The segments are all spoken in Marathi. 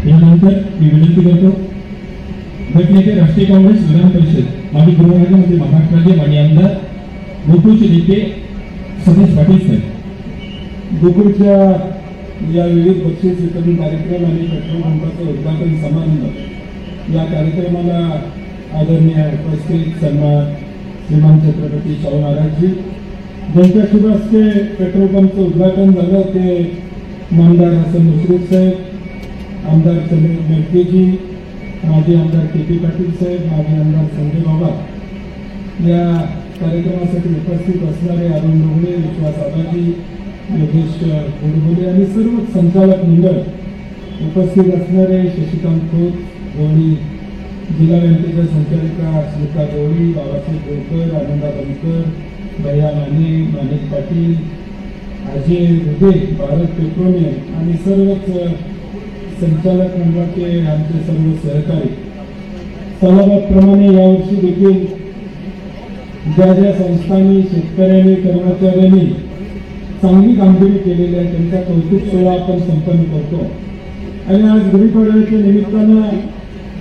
यानंतर मी विनंती करतो गटनेते राष्ट्रीय काँग्रेस विधान परिषद माजी गृहराज्यमंत्री महाराष्ट्र राज्य माननीय आमदार गोकुळचे नेते सतीश पाटील साहेब. गोकुळच्या या विविध बक्षीस वितरण कार्यक्रम आणि पेट्रोल पंपाचं उद्घाटन समारंभ या कार्यक्रमाला आदरणीय उपस्थित सन्मान श्रीमान छत्रपती शाहू महाराजजी, ज्यांच्या शुभ हस्ते पेट्रोल पंपचं उद्घाटन झालं ते नामदार हसन मुश्रीफ साहेब, आमदार चंद्रकांत मेटकेजी, माजी आमदार के.पी. पाटील साहेब, माजी आमदार संजय बाबा, या कार्यक्रमासाठी उपस्थित असणारे अरुण डोंगरे, विश्वास आबाजी, योगेश गोडबोले आणि सर्व संचालक मंडळ, उपस्थित असणारे शशिकांत खोत, गवळी जिल्हा बँकेच्या संचालिका स्मिता गवळी, बाबासाहेब गोळकर, आनंदा बनकर, भैया माने, माणिक पाटील, अजय रुदे, भारत पेट्रोलियम आणि सर्वच संचालक मंडळाचे आमचे सर्व सहकारी. सालाबादप्रमाणे यावर्षी देखील ज्या ज्या संस्थांनी, शेतकऱ्यांनी, कर्मचाऱ्यांनी चांगली कामगिरी केलेली आहे त्यांचा कौतुक सोहळा आपण संपन्न करतो. आणि आज गुढीपाडव्याच्या निमित्तानं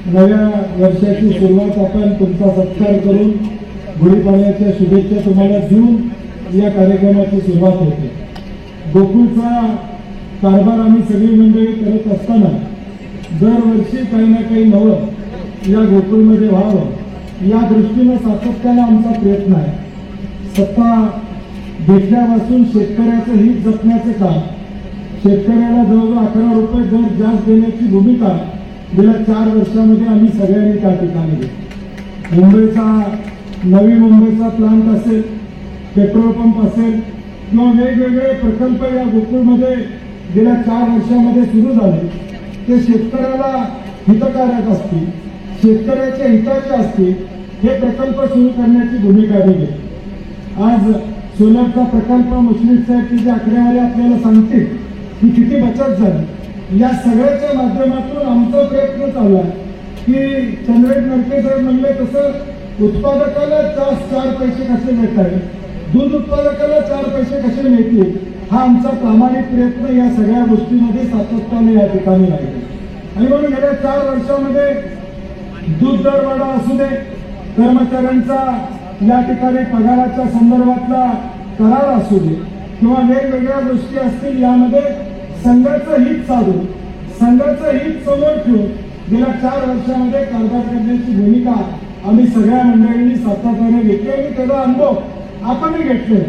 नव्या वर्षाची सुरुवात आपण तुमचा सत्कार करून गुढीपाडव्याच्या शुभेच्छा तुम्हाला देऊन या कार्यक्रमाची सुरुवात होते. गोकुळचा कारभार आम्ही सगळी मंडळी करत असताना दरवर्षी काही ना काही नवं या गोकुळमध्ये व्हावं या दृष्टीनं सातत्यानं आमचा प्रयत्न आहे. सत्ता घेतल्यापासून शेतकऱ्याचं हित जपण्याचे काम, शेतकऱ्याला जवळजवळ 11 रुपये दर जास्त देण्याची भूमिका गेल्या 4 वर्षामध्ये आम्ही सगळ्यांनी त्या ठिकाणी घेतली. नवी मुंबईचा प्लांट असेल, पेट्रोल पंप असेल किंवा वेगवेगळे प्रकल्प या गोकुळमध्ये गेल्या 4 वर्षामध्ये सुरू झाले, ते शेतकऱ्याला हितकारक असतील, शेतकऱ्याच्या हिताचे असतील, हे प्रकल्प सुरू करण्याची भूमिका दिली. आज सोलरचा प्रकल्प मुश्रीफ साहेब तिची आकडेवारी आपल्याला सांगतील की किती बचत झाली. या सगळ्याच्या माध्यमातून आमचा प्रयत्न चालला की चंद्रकांत मेटके साहेब म्हणले तसं उत्पादकाला 4 पैसे कसे मिळतात, दूध उत्पादकाला 4 पैसे कसे मिळतील, हा आमचा प्रामाणिक प्रयत्न या सगळ्या गोष्टींमध्ये सातत्याने या ठिकाणी राहिला. आणि म्हणून गेल्या 4 वर्षामध्ये दूध दरवाढ असू दे, कर्मचाऱ्यांचा या ठिकाणी पगाराच्या संदर्भातला करार असू दे किंवा वेगवेगळ्या गोष्टी असतील, यामध्ये संघाचं हित साधून, संघाचं हित समोर ठेवून गेल्या 4 वर्षामध्ये कारभार करण्याची भूमिका आम्ही सगळ्या मंडळींनी सातत्याने घेतली आणि त्याचा अनुभव आपणही घेतले.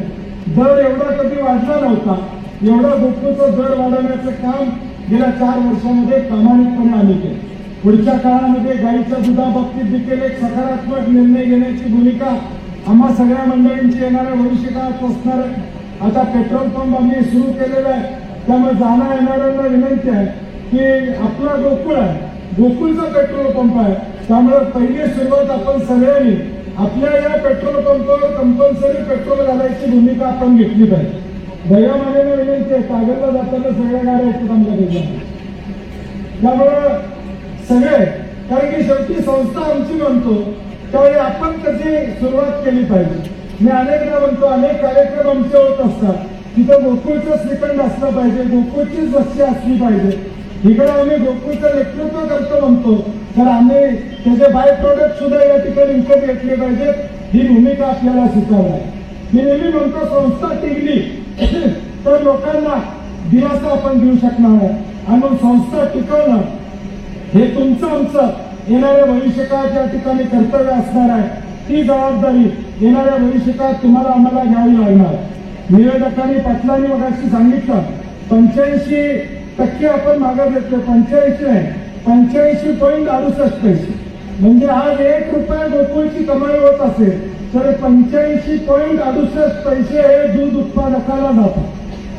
दर एवढा कधी वाढला नव्हता, एवढा गोकुळचा दर वाढवण्याचं काम गेल्या 4 वर्षामध्ये प्रामाणिकपणे आम्ही केलं. पुढच्या काळामध्ये गाईच्या दुधाबाबतीत देखील एक सकारात्मक निर्णय घेण्याची भूमिका आम्हा सगळ्या मंडळींची येणाऱ्या भविष्य काळात असणार आहे. आता पेट्रोल पंप आम्ही सुरू केलेला आहे, त्यामुळे जाणं येणाऱ्यांना विनंती आहे की आपला गोकुळ आहे, गोकुळचा पेट्रोल पंप आहे, त्यामुळे पहिली सुरुवात आपण सगळ्यांनी आपल्या या पेट्रोल पंपावर कंपल्सरी पेट्रोल घालायची भूमिका आपण घेतली पाहिजे. भैया मानेने विनंती आहे, कागदला जाताना सगळ्या गाड्या येतात आमच्या देशात, त्यामुळं सगळे, कारण की शेवटी संस्था आमची म्हणतो त्यावेळी आपण त्याची सुरुवात केली पाहिजे. मी अनेकदा म्हणतो, अनेक कार्यक्रम आमचे होत असतात, तिथं गोकुळचं श्रीखंड असलं पाहिजे, गोकुळचीच बक्षी असली पाहिजे. इकडे आम्ही गोकुळचं नेतृत्व करतो म्हणतो, तर आम्ही त्याचे बाय प्रोडक्ट सुद्धा या ठिकाणी विकत घेतले पाहिजेत, ही भूमिका आपल्याला स्वीकारली आहे. मी नेहमी म्हणतो, संस्था टिकली तर लोकांना दिलासा आपण देऊ शकणार आहे, आणि संस्था टिकवणं हे तुमचं आमचं येणाऱ्या भविष्यकाळात या ठिकाणी कर्तव्य असणार आहे. ती जबाबदारी येणाऱ्या भविष्यकाळात तुम्हाला आम्हाला घ्यावी लागणार. निवेदकांनी पाटलांनी मगाशी सांगितलं 85% आपण मागं घेतलं, 85 नाही 85.68 पैसे, म्हणजे आज 1 रुपया गोकुळची कमाई होत असेल तर 85.68 पैसे हे दूध उत्पादकाला जातात.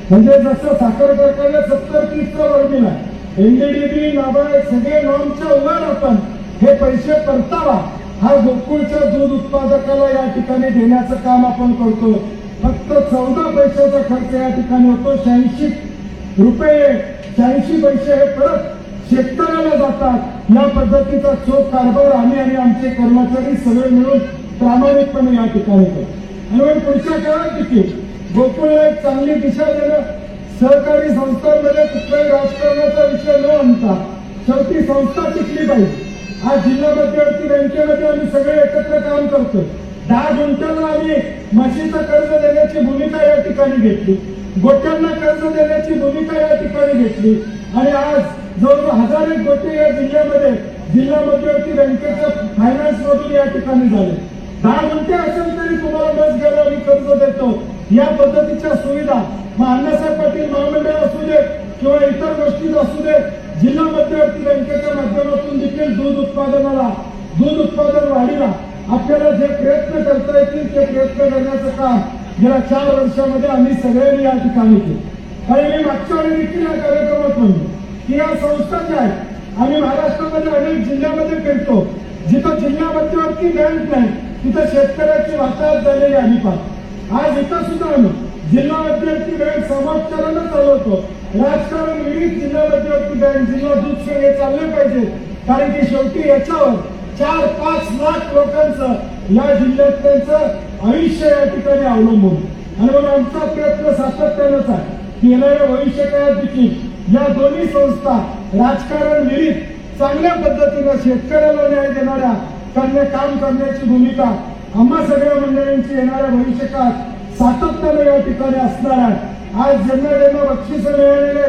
म्हणजे जसं साखर कारखान्यात 70-30चा वर्मिल आहे, एनडीडीबी, नाबार्ड सगळे नॉर्मच्या उभार आपण हे पैसे परतावा हा गोकुळच्या दूध उत्पादकाला या ठिकाणी देण्याचं काम आपण करतो. फक्त 14 पैशाचा खर्च या ठिकाणी होतो. 86 रुपये 86 पैसे हे परत शेतकऱ्याला जातात. या पद्धतीचा चोख कारभार आम्ही आणि आमचे कर्मचारी सगळे मिळून प्रामाणिकपणे या ठिकाणी करतो. आणि पुढच्या काळात देखील गोकुळला एक चांगली दिशा देणं, सहकारी संस्थांमध्ये कुठल्याही राजकारणाचा विषय न आणता शेवटी संस्था टिकली पाहिजे. आज जिल्हा मध्यवर्ती बँकेमध्ये आम्ही सगळे एकत्र काम करतो. 10 गुंठ्यांना आम्ही म्हशीचं कर्ज देण्याची भूमिका या ठिकाणी घेतली, गोट्यांना कर्ज देण्याची भूमिका या ठिकाणी घेतली आणि आज जवळजवळ 1000 गोटे या जिल्ह्यामध्ये जिल्हा मध्यवर्ती बँकेच्या फायनान्स मधून या ठिकाणी झाले. 10 गुंठे असेल तरी तुम्हाला बस घ्यायला आम्ही कर्ज देतो. या पद्धतीच्या सुविधा मग अण्णासाहेब पाटील महामंडळ असू दे किंवा इतर गोष्टी असू दे, जिल्हा मध्यवर्ती बँकेच्या माध्यमातून देखील दूध उत्पादन वाढीला आपल्याला जे प्रयत्न करता येतील ते प्रयत्न करण्याचं काम गेल्या 4 वर्षामध्ये आम्ही सगळ्यांनी या ठिकाणी केलं. आणि मी मागच्या वेळी देखील या कार्यक्रमात म्हणतो की या संस्था ज्या आहेत, आम्ही महाराष्ट्रामध्ये अनेक जिल्ह्यामध्ये फिरतो, जिथं जिल्हा मध्यवर्ती बँक नाही तिथं शेतकऱ्याची वाताहत झालेली आम्ही पाहतो. आज इथं सुद्धा आम्ही जिल्हा मध्यवर्ती बँक समाजकारण चालवतो. राजकारण विविध जिल्हा मध्यवर्ती बँक, जिल्हा दूध संघ हे चालले पाहिजे, कारण की शेवटी याच्यावर 4-5 लाख लोकांचं या जिल्ह्यातल्यांचं आयुष्य या ठिकाणी अवलंबून. आणि म्हणून आमचा प्रयत्न सातत्यानंच आहे की येणाऱ्या भविष्य काळात देखील या दोन्ही संस्था राजकारण विरुद्ध चांगल्या पद्धतीनं शेतकऱ्याला न्याय देणाऱ्या काम करण्याची भूमिका आम्हा सगळ्या मंडळींची येणाऱ्या भविष्य काळात सातत्याने या ठिकाणी असणार आहे. आज ज्यांना बक्षीस मिळालेले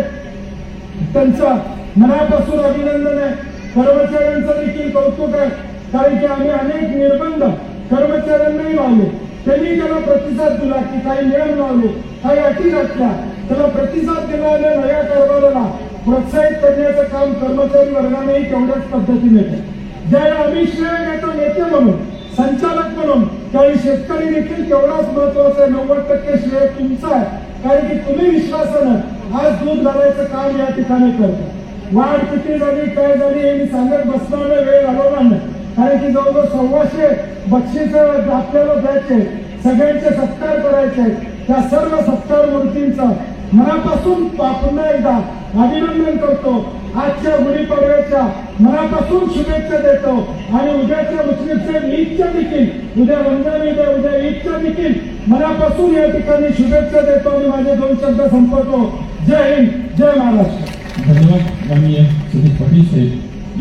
त्यांचं मनापासून अभिनंदन आहे. कर्मचाऱ्यांचं देखील कौतुक आहे, कारण की आम्ही अनेक निर्बंध कर्मचाऱ्यांनाही लावले, त्यांनी त्याला प्रतिसाद दिला की काही नियम लावले, काही अटी घातल्या, त्याला प्रतिसाद दिला आणि नव्या कारभाराला प्रोत्साहित करण्याचं काम कर्मचारी वर्गानेही तेवढ्याच पद्धतीने केलं. ज्यावेळी आम्ही श्रेय घेतो नेते म्हणून, संचालक म्हणून, त्यावेळी शेतकरी देखील तेवढाच महत्वाचा आहे. 90% श्रेय तुमचं आहे, कारण की तुम्ही विश्वासानं आज दूध घालायचं काम या ठिकाणी करता. वाढ किती झाली काय झाली हे मी सांगत बसणार नाही, वेळ घालवणार नाही, कारण की जवळजवळ 125 बक्षीस आपल्याला द्यायचे, सगळ्यांचे सत्कार करायचे आहेत. त्या सर्व सत्कार मूर्तींचं मनापासून पुन्हा एकदा अभिनंदन करतो. आजच्या गुढीपाडव्याच्या मनापासून शुभेच्छा देतो आणि उद्याच्या मुस्लिम ईदच्या देखील, उद्या रमजान ईद आहे, उद्या ईदच्या देखील मनापासून या ठिकाणी शुभेच्छा देतो आणि माझे 2 शब्द संपवतो. जय हिंद, जय महाराष्ट्र. धन्यवाद माननीय सतीश पाटील साहेब.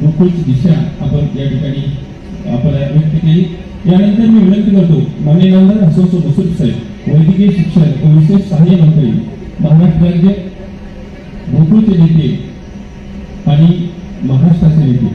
गोकुळची दिशा आपण या ठिकाणी आपण व्यक्त केली. यानंतर मी विनंती करतो माननीय नामदार हसन मसूद साहेब, वैद्यकीय शिक्षण व विशेष सहाय्य मंत्री, महाराष्ट्र राज्य, गोकुळचे नेते आणि महाराष्ट्राचे नेते